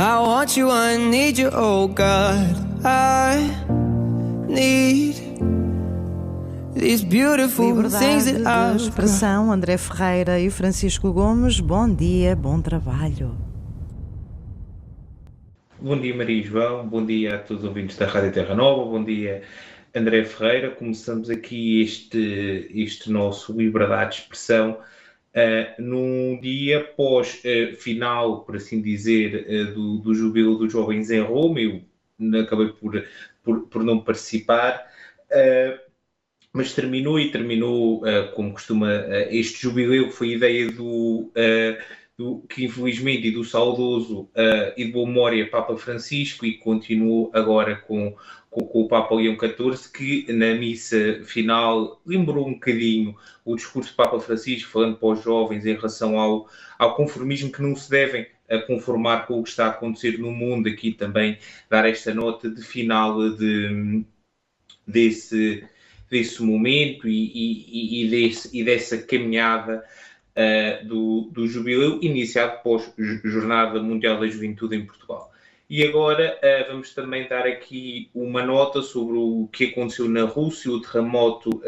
I want you, I need you, oh God. I need these beautiful things Liberdade that de I've expressão, André Ferreira e Francisco Gomes. Bom dia, bom trabalho. Bom dia, Maria e João, bom dia a todos os ouvintes da Rádio Terra Nova, bom dia, André Ferreira. Começamos aqui este nosso Liberdade de Expressão num dia pós-final, por assim dizer, do Jubileu dos Jovens em Roma. Eu acabei por não participar, mas terminou, como costuma, este jubileu, que foi a ideia que infelizmente, e do saudoso e de boa memória Papa Francisco, e continuou agora com o Papa Leão XIV, que na missa final lembrou um bocadinho o discurso do Papa Francisco, falando para os jovens em relação ao conformismo, que não se devem conformar com o que está a acontecer no mundo. Aqui também dar esta nota de final desse momento e dessa caminhada do jubileu, iniciado pós-Jornada Mundial da Juventude em Portugal. E agora vamos também dar aqui uma nota sobre o que aconteceu na Rússia, o terremoto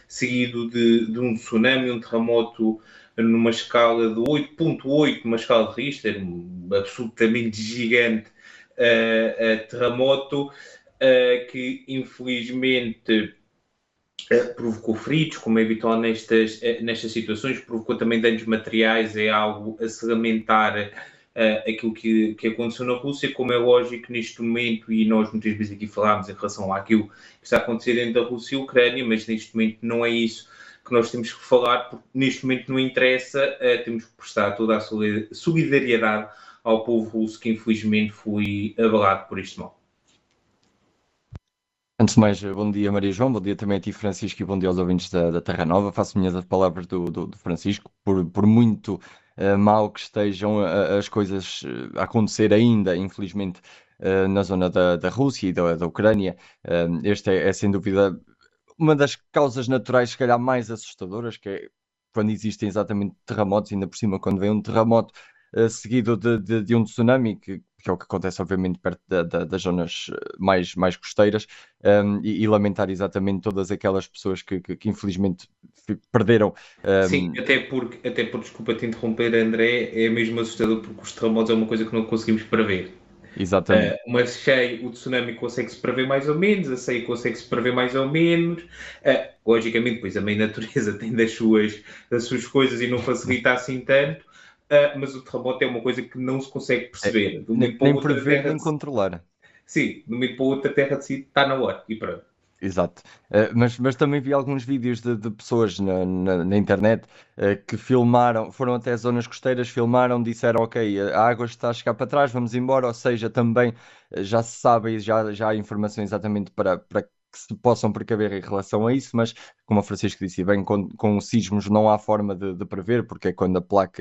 seguido de um tsunami, um terremoto numa escala de 8.8, uma escala de Richter, absolutamente gigante, terremoto que infelizmente provocou feridos, como é habitual nestas situações, provocou também danos materiais. É algo a se lamentar aquilo que aconteceu na Rússia, como é lógico neste momento, e nós muitas vezes aqui falámos em relação àquilo que está a acontecer dentro da Rússia e Ucrânia, mas neste momento não é isso que nós temos que falar, porque neste momento não interessa, temos que prestar toda a solidariedade ao povo russo, que infelizmente foi abalado por este mal. Antes de mais, bom dia Maria João, bom dia também a ti Francisco e bom dia aos ouvintes da Terra Nova. Faço minhas as palavras do Francisco, por muito mal que estejam as coisas a acontecer ainda, infelizmente, na zona da Rússia e da Ucrânia. Esta é sem dúvida uma das causas naturais, se calhar, mais assustadoras, que é quando existem exatamente terremotos, ainda por cima quando vem um terremoto seguido de um tsunami, que é o que acontece, obviamente, perto das zonas mais costeiras, e lamentar exatamente todas aquelas pessoas que infelizmente perderam. Sim, até porque, desculpa te interromper, André, é mesmo assustador, porque os terremotos é uma coisa que não conseguimos prever. Exatamente. Mas o tsunami consegue-se prever mais ou menos, a seca consegue-se prever mais ou menos. Logicamente, pois a mãe natureza tem das suas coisas e não facilita assim tanto. Mas o terremoto é uma coisa que não se consegue perceber. De um momento para o Nem outro, a prever, Terra nem controlar. Sim, de um momento para o outro a Terra decide, está na hora, e pronto. Exato. Mas também vi alguns vídeos de pessoas na internet que filmaram, foram até zonas costeiras, filmaram, disseram, ok, a água está a chegar para trás, vamos embora. Ou seja, também já se sabe e já há informação exatamente para que se possam precaver em relação a isso, mas como o Francisco disse bem, com os sismos não há forma de prever, porque é quando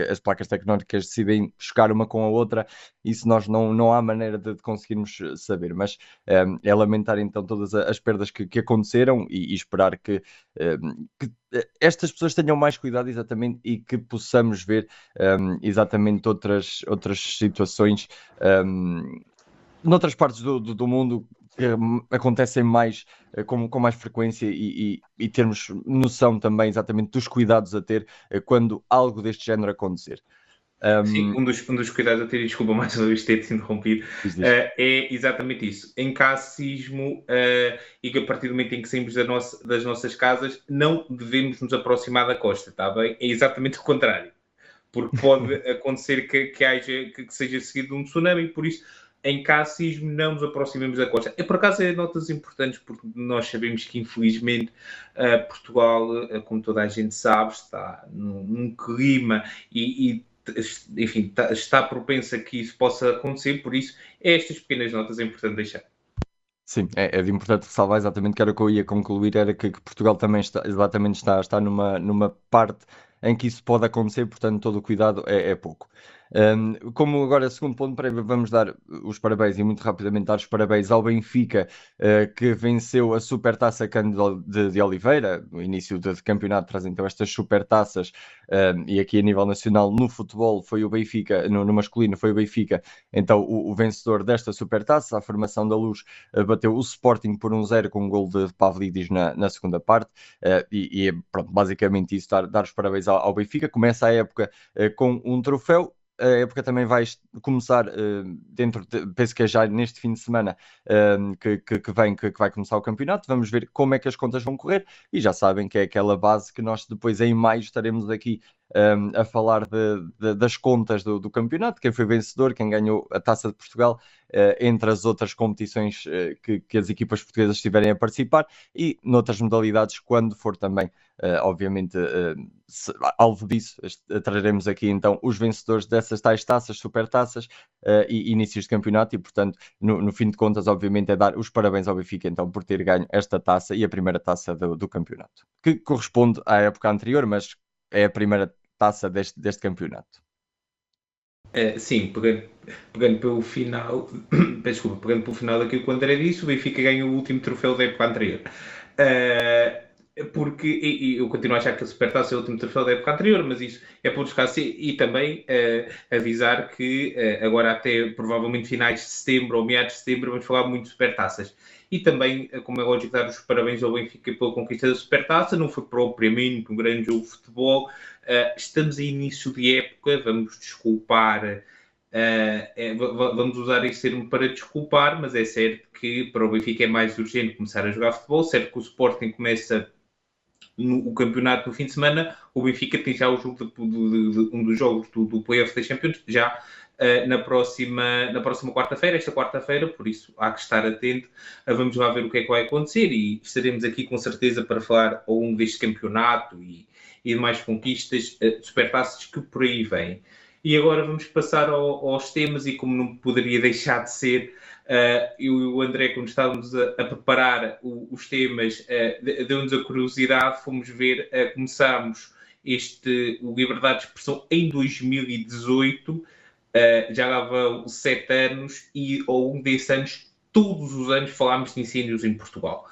as placas tectónicas decidem chocar uma com a outra. Isso nós não há maneira de conseguirmos saber, mas é lamentar então todas as perdas que aconteceram e esperar que estas pessoas tenham mais cuidado, exatamente, e que possamos ver exatamente outras situações noutras partes do mundo que acontecem mais, com mais frequência, e termos noção também exatamente dos cuidados a ter quando algo deste género acontecer. Sim, um dos cuidados a ter, e desculpa mais uma vez ter-te interrompido, é exatamente isso. Em caso de sismo, e que a partir do momento em que saímos das nossas casas, não devemos nos aproximar da costa, está bem? É exatamente o contrário. Porque pode acontecer que seja seguido de um tsunami, por isso, em caso de sismo, não nos aproximemos da costa. Por acaso, é notas importantes, porque nós sabemos que, infelizmente, Portugal, como toda a gente sabe, está num clima enfim, está propensa a que isso possa acontecer, por isso, estas pequenas notas é importante deixar. Sim, é de importante ressalvar exatamente que era o que eu ia concluir, era que Portugal também está numa parte em que isso pode acontecer, portanto todo o cuidado é pouco. Como agora, segundo ponto, vamos dar os parabéns e muito rapidamente dar os parabéns ao Benfica, que venceu a Supertaça Cândido de Oliveira. No início de campeonato traz então estas supertaças, e aqui a nível nacional no futebol foi o Benfica, no masculino foi o Benfica, então o vencedor desta supertaça. A Formação da Luz bateu o Sporting por 1-0 com um gol de Pavlidis na segunda parte, e pronto, basicamente isso, dar os parabéns ao Benfica. Começa a época com um troféu. A época também vai começar penso que é já neste fim de semana que vai começar o campeonato. Vamos ver como é que as contas vão correr, e já sabem que é aquela base que nós depois em maio estaremos aqui a falar das contas do campeonato, quem foi vencedor, quem ganhou a Taça de Portugal, entre as outras competições que as equipas portuguesas estiverem a participar, e noutras modalidades, quando for também, obviamente, alvo disso, traremos aqui então os vencedores dessas tais taças, supertaças, e inícios de campeonato. E portanto, no fim de contas, obviamente, é dar os parabéns ao Benfica então por ter ganho esta taça, e a primeira taça do campeonato, que corresponde à época anterior, mas é a primeira taça deste campeonato. Sim, pegando pelo final, desculpa, pegando pelo final daquilo que o André disse, o Benfica ganhou o último troféu da época anterior. Porque eu continuo a achar que a Supertaça é o último troféu da época anterior, mas isso é por descaso. E também avisar que agora até provavelmente finais de setembro ou meados de setembro vamos falar muito de Supertaças. E também, como é lógico, dar os parabéns ao Benfica pela conquista da Supertaça. Não foi propriamente um grande jogo de futebol. Estamos em início de época, vamos desculpar, vamos usar esse termo para desculpar, mas é certo que para o Benfica é mais urgente começar a jogar futebol. Certo que o Sporting começa o campeonato no fim de semana, o Benfica tem já o jogo um dos jogos do Play-off da Champions já na próxima quarta-feira, esta quarta-feira, por isso há que estar atento. Vamos lá ver o que é que vai acontecer, e estaremos aqui com certeza para falar ao longo deste campeonato e de mais conquistas, supertaças que por aí vêm. E agora vamos passar aos temas, e como não poderia deixar de ser, eu e o André, quando estávamos a preparar os temas, deu-nos a curiosidade, fomos ver, começámos o Liberdade de Expressão em 2018, já lá vão 7 anos, e ao longo desses anos, todos os anos falámos de incêndios em Portugal.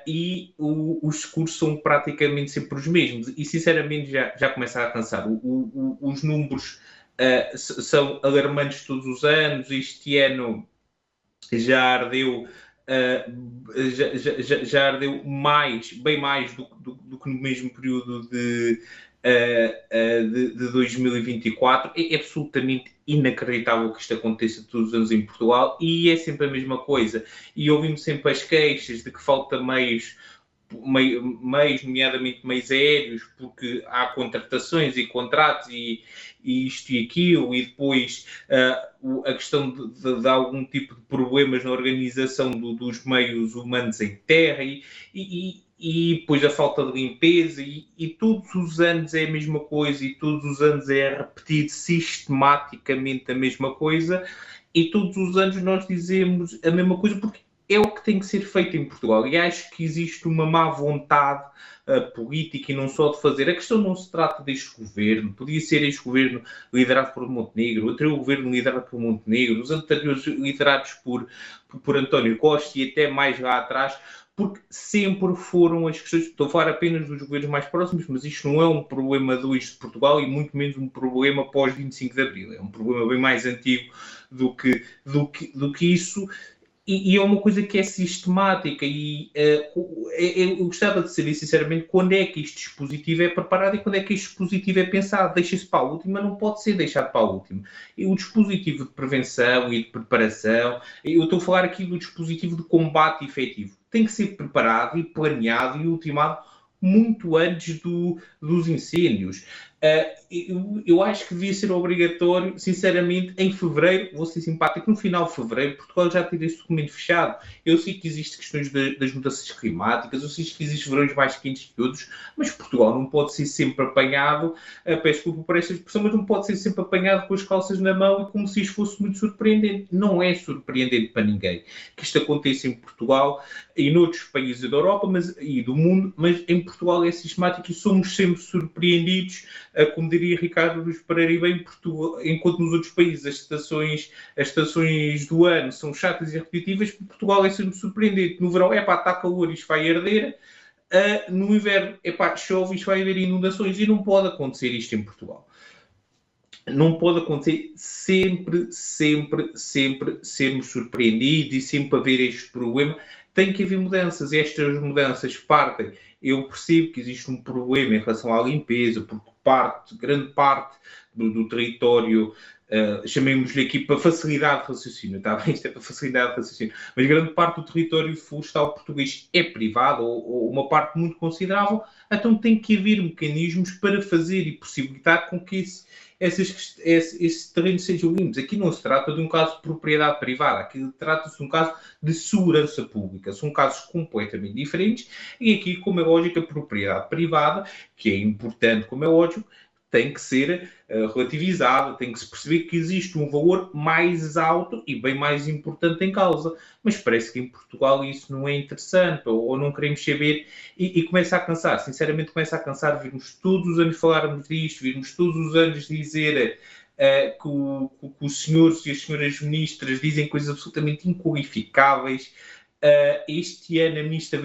E os discursos são praticamente sempre os mesmos, e sinceramente já começa a cansar. Os números são alarmantes todos os anos. Este ano já ardeu, já ardeu bem mais do que no mesmo período de 2024. É absolutamente inacreditável que isto aconteça todos os anos em Portugal, e é sempre a mesma coisa. E ouvimos sempre as queixas de que falta meios, nomeadamente meios aéreos, porque há contratações e contratos e isto e aquilo, e depois a questão de algum tipo de problemas na organização dos meios humanos em terra, e depois a falta de limpeza, e todos os anos é a mesma coisa, e todos os anos é repetido sistematicamente a mesma coisa, e todos os anos nós dizemos a mesma coisa, porque é o que tem que ser feito em Portugal. E acho que existe uma má vontade política, e não só de fazer. A questão não se trata deste governo. Podia ser este governo liderado por Montenegro, outro governo liderado por Montenegro, os anteriores liderados por António Costa, e até mais lá atrás, porque sempre foram as questões. Estou a falar apenas dos governos mais próximos, mas isto não é um problema de hoje de Portugal, e muito menos um problema pós-25 de Abril. É um problema bem mais antigo do que isso. E é uma coisa que é sistemática, e eu gostava de saber, sinceramente, quando é que este dispositivo é preparado e quando é que este dispositivo é pensado. Deixa-se para a última, não pode ser deixado para a última. E o dispositivo de prevenção e de preparação, eu estou a falar aqui do dispositivo de combate efetivo, tem que ser preparado e planeado e ultimado muito antes dos incêndios. Eu acho que devia ser obrigatório, sinceramente, em fevereiro, vou ser simpático, no final de fevereiro, Portugal já ter esse documento fechado. Eu sei que existem questões das mudanças climáticas, eu sei que existem verões mais quentes que outros, mas Portugal não pode ser sempre apanhado, peço desculpa por esta expressão, mas não pode ser sempre apanhado com as calças na mão e como se isto fosse muito surpreendente. Não é surpreendente para ninguém que isto aconteça em Portugal e noutros países da Europa e do mundo, mas em Portugal é sistemático, e somos sempre surpreendidos como diria Ricardo Luz Pereira, e bem, Portugal, enquanto nos outros países as estações do ano são chatas e repetitivas, Portugal é sempre surpreendente. No verão, está calor, isto vai arder. No inverno, chove, isto vai haver inundações, e não pode acontecer isto em Portugal. Não pode acontecer sempre sermos surpreendidos e sempre haver este problema. Tem que haver mudanças. Estas mudanças partem. Eu percebo que existe um problema em relação à limpeza, porque grande parte do território, chamemos-lhe aqui para facilidade de raciocínio, tá bem? Isto é para facilidade de raciocínio, mas grande parte do território florestal português é privado, ou uma parte muito considerável, então tem que haver mecanismos para fazer e possibilitar com que esses terrenos sejam limpos. Aqui não se trata de um caso de propriedade privada, aqui trata-se de um caso de segurança pública. São casos completamente diferentes, e aqui, como é lógico, a propriedade privada, que é importante, como é lógico, tem que ser relativizada, tem que se perceber que existe um valor mais alto e bem mais importante em causa. Mas parece que em Portugal isso não é interessante, ou não queremos saber, e começa a cansar. Sinceramente, começa a cansar virmos todos os anos falarmos disto, virmos todos os anos dizer que os senhores e as senhoras ministras dizem coisas absolutamente inqualificáveis. Este ano a ministra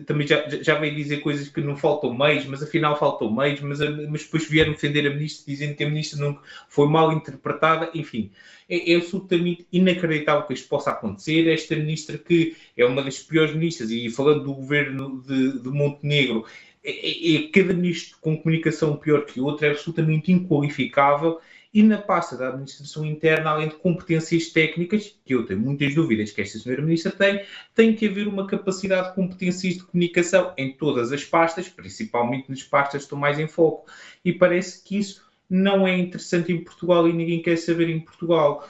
também já veio dizer coisas que não faltam meios, mas afinal faltam meios, mas depois vieram defender a ministra dizendo que a ministra não foi mal interpretada. Enfim, é absolutamente inacreditável que isto possa acontecer. Esta ministra, que é uma das piores ministras, e falando do governo de Montenegro, cada ministro com comunicação pior que o outro, é absolutamente inqualificável. E na pasta da administração interna, além de competências técnicas, que eu tenho muitas dúvidas que esta senhora ministra tem que haver uma capacidade de competências de comunicação em todas as pastas, principalmente nas pastas que estão mais em foco. E parece que isso não é interessante em Portugal e ninguém quer saber em Portugal.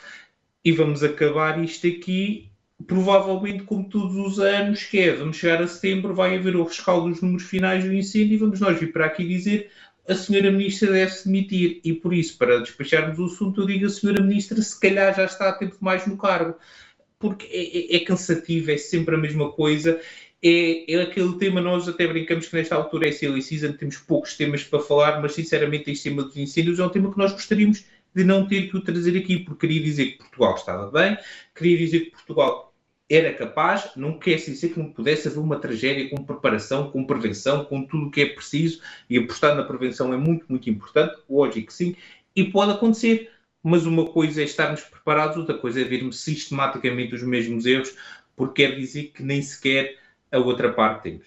E vamos acabar isto aqui, provavelmente como todos os anos, que vamos chegar a setembro, vai haver o rescaldo dos números finais do incêndio, e vamos nós vir para aqui dizer: a senhora ministra deve-se demitir. E por isso, para despacharmos o assunto, eu digo: a senhora ministra se calhar já está a tempo mais no cargo. Porque é cansativo, é sempre a mesma coisa. É aquele tema, nós até brincamos que nesta altura é silly season, temos poucos temas para falar, mas sinceramente este tema dos incêndios é um tema que nós gostaríamos de não ter que o trazer aqui, porque queria dizer que Portugal estava bem, queria dizer que Portugal era capaz, não quer dizer que não pudesse haver uma tragédia com preparação, com prevenção, com tudo o que é preciso, e apostar na prevenção é muito, muito importante, lógico que sim, e pode acontecer, mas uma coisa é estarmos preparados, outra coisa é vermos sistematicamente os mesmos erros, porque quer dizer que nem sequer a outra parte temos.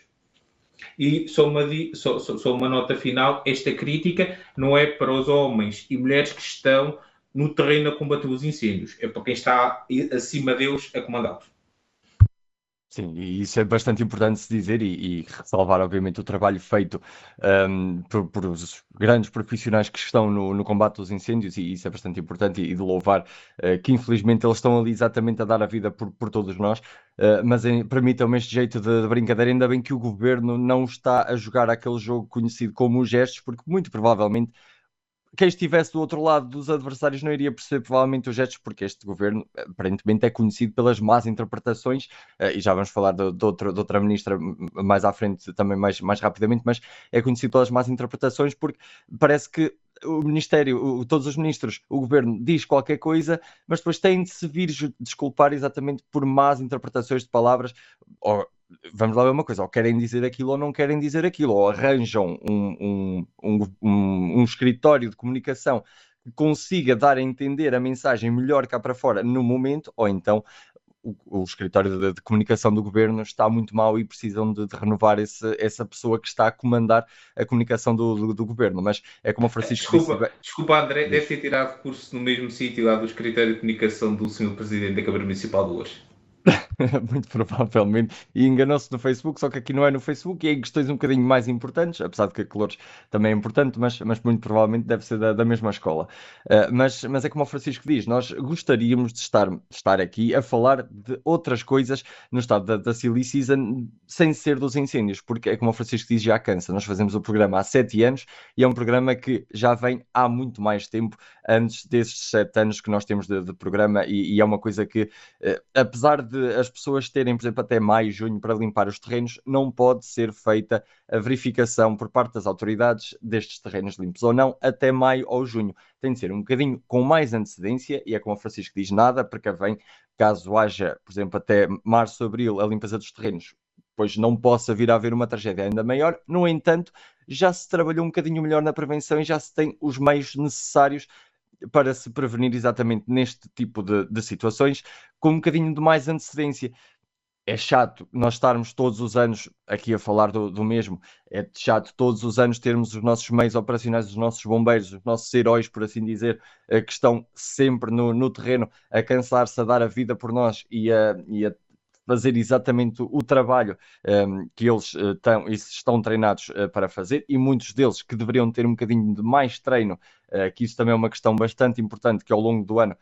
E só uma nota final: esta crítica não é para os homens e mulheres que estão no terreno a combater os incêndios, é para quem está acima deles a comandá-los. Sim, e isso é bastante importante se dizer e ressalvar, obviamente, o trabalho feito por os grandes profissionais que estão no combate dos incêndios, e isso é bastante importante, e de louvar que infelizmente eles estão ali exatamente a dar a vida por todos nós. Mas permitam-me este jeito de brincadeira: ainda bem que o governo não está a jogar aquele jogo conhecido como os gestos, porque muito provavelmente quem estivesse do outro lado dos adversários não iria perceber provavelmente os gestos, porque este governo aparentemente é conhecido pelas más interpretações, e já vamos falar de outra ministra mais à frente também mais rapidamente, mas é conhecido pelas más interpretações porque parece que o Ministério, todos os ministros, o governo diz qualquer coisa, mas depois tem de se vir desculpar exatamente por más interpretações de palavras. Ou, vamos lá ver uma coisa: ou querem dizer aquilo ou não querem dizer aquilo, ou arranjam um escritório de comunicação que consiga dar a entender a mensagem melhor cá para fora no momento, ou então o escritório de comunicação do governo está muito mal e precisam de renovar essa pessoa que está a comandar a comunicação do governo. Mas é como o Francisco disse... Desculpa, André, deve ter tirado curso no mesmo sítio lá do escritório de comunicação do Sr. Presidente da Câmara Municipal de Loures. Muito provavelmente, e enganou-se no Facebook, só que aqui não é no Facebook, e em questões um bocadinho mais importantes, apesar de que Colores também é importante, mas muito provavelmente deve ser da mesma escola. Mas é como o Francisco diz: nós gostaríamos de estar aqui a falar de outras coisas no estado da silly season, sem ser dos incêndios, porque é como o Francisco diz, já cansa. Nós fazemos o programa há 7 anos e é um programa que já vem há muito mais tempo, antes desses 7 anos que nós temos de programa, e é uma coisa que, apesar de as pessoas terem, por exemplo, até maio, junho para limpar os terrenos, não pode ser feita a verificação por parte das autoridades destes terrenos limpos ou não até maio ou junho. Tem de ser um bocadinho com mais antecedência, e é como o Francisco diz, nada precavém, caso haja, por exemplo, até março, abril, a limpeza dos terrenos, pois não possa vir a haver uma tragédia ainda maior. No entanto, já se trabalhou um bocadinho melhor na prevenção e já se tem os meios necessários para se prevenir exatamente neste tipo de situações, com um bocadinho de mais antecedência. É chato nós estarmos todos os anos aqui a falar do mesmo, é chato todos os anos termos os nossos meios operacionais, os nossos bombeiros, os nossos heróis, por assim dizer, que estão sempre no terreno a cansar-se, a dar a vida por nós e a fazer exatamente o trabalho que eles estão treinados para fazer, e muitos deles que deveriam ter um bocadinho de mais treino, que isso também é uma questão bastante importante, que ao longo do ano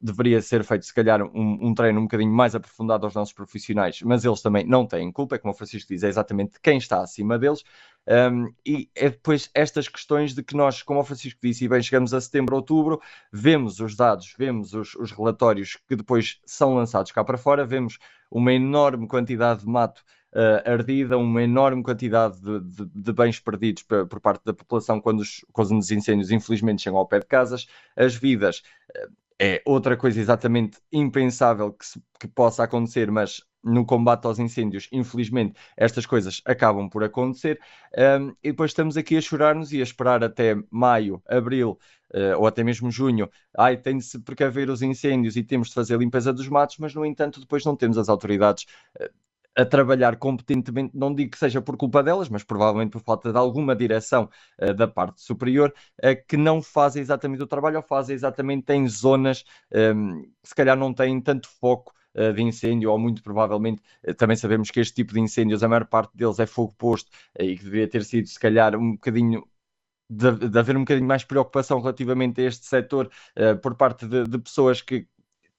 deveria ser feito, se calhar, um treino um bocadinho mais aprofundado aos nossos profissionais, mas eles também não têm culpa, é como o Francisco diz, é exatamente quem está acima deles. E é depois estas questões de que nós, como o Francisco disse, e bem, chegamos a setembro, outubro, vemos os dados, vemos os relatórios que depois são lançados cá para fora, vemos uma enorme quantidade de mato ardida, uma enorme quantidade de bens perdidos por parte da população quando os incêndios infelizmente chegam ao pé de casas. As vidas é outra coisa exatamente impensável que possa acontecer, mas no combate aos incêndios, infelizmente, estas coisas acabam por acontecer. E depois estamos aqui a chorar-nos e a esperar até maio, abril, ou até mesmo junho. Tem de se precaver os incêndios e temos de fazer a limpeza dos matos, mas, no entanto, depois não temos as autoridades a trabalhar competentemente. Não digo que seja por culpa delas, mas provavelmente por falta de alguma direção da parte superior, que não fazem exatamente o trabalho, ou fazem exatamente em zonas que se calhar não têm tanto foco de incêndio, ou muito provavelmente também sabemos que este tipo de incêndios, a maior parte deles é fogo posto, e que deveria ter sido, se calhar, um bocadinho de haver um bocadinho mais preocupação relativamente a este setor por parte de pessoas que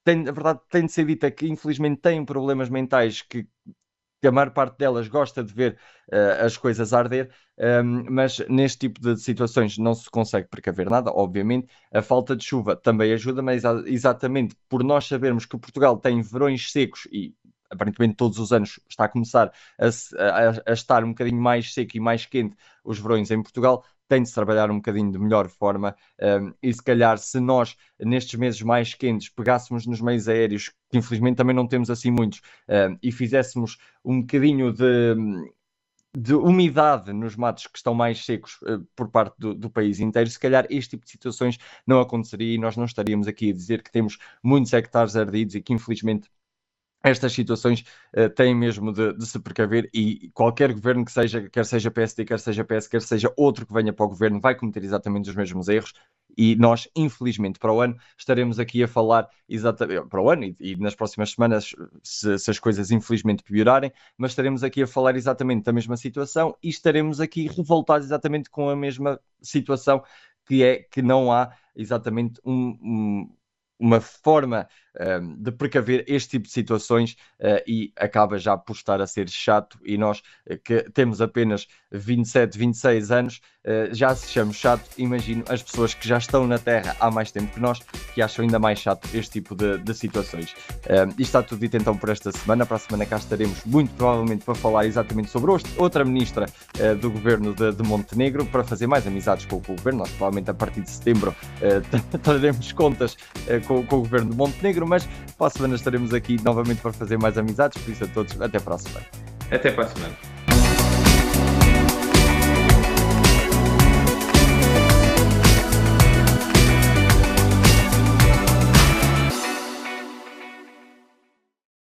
na verdade, tem de ser dita que infelizmente têm problemas mentais, que a maior parte delas gosta de ver as coisas arder, mas neste tipo de situações não se consegue precaver nada. Obviamente a falta de chuva também ajuda, mas exatamente por nós sabermos que Portugal tem verões secos, e aparentemente todos os anos está a começar a estar um bocadinho mais seco e mais quente os verões em Portugal, tem de se trabalhar um bocadinho de melhor forma, e se calhar, se nós nestes meses mais quentes pegássemos nos meios aéreos, que infelizmente também não temos assim muitos, e fizéssemos um bocadinho de umidade nos matos que estão mais secos por parte do país inteiro, se calhar este tipo de situações não aconteceria e nós não estaríamos aqui a dizer que temos muitos hectares ardidos e que infelizmente estas situações têm mesmo de se precaver, e qualquer governo que seja, quer seja PSD, quer seja PS, quer seja outro que venha para o governo, vai cometer exatamente os mesmos erros, e nós, infelizmente, para o ano, estaremos aqui a falar exatamente, para o ano e nas próximas semanas, se as coisas infelizmente piorarem, mas estaremos aqui a falar exatamente da mesma situação e estaremos aqui revoltados exatamente com a mesma situação, que é que não há exatamente uma forma de precaver este tipo de situações, e acaba já por estar a ser chato, e nós que temos apenas 27, 26 anos, já se chama chato. Imagino as pessoas que já estão na Terra há mais tempo que nós, que acham ainda mais chato este tipo de situações. Isto está tudo dito então por esta semana. Para a semana cá estaremos muito provavelmente para falar exatamente sobre outra ministra do governo de Montenegro, para fazer mais amizades com o governo. Nós provavelmente a partir de setembro traremos contas com o governo de Montenegro, mas para a semana estaremos aqui novamente para fazer mais amizades. Por isso, a todos, até para a semana. Até para a semana.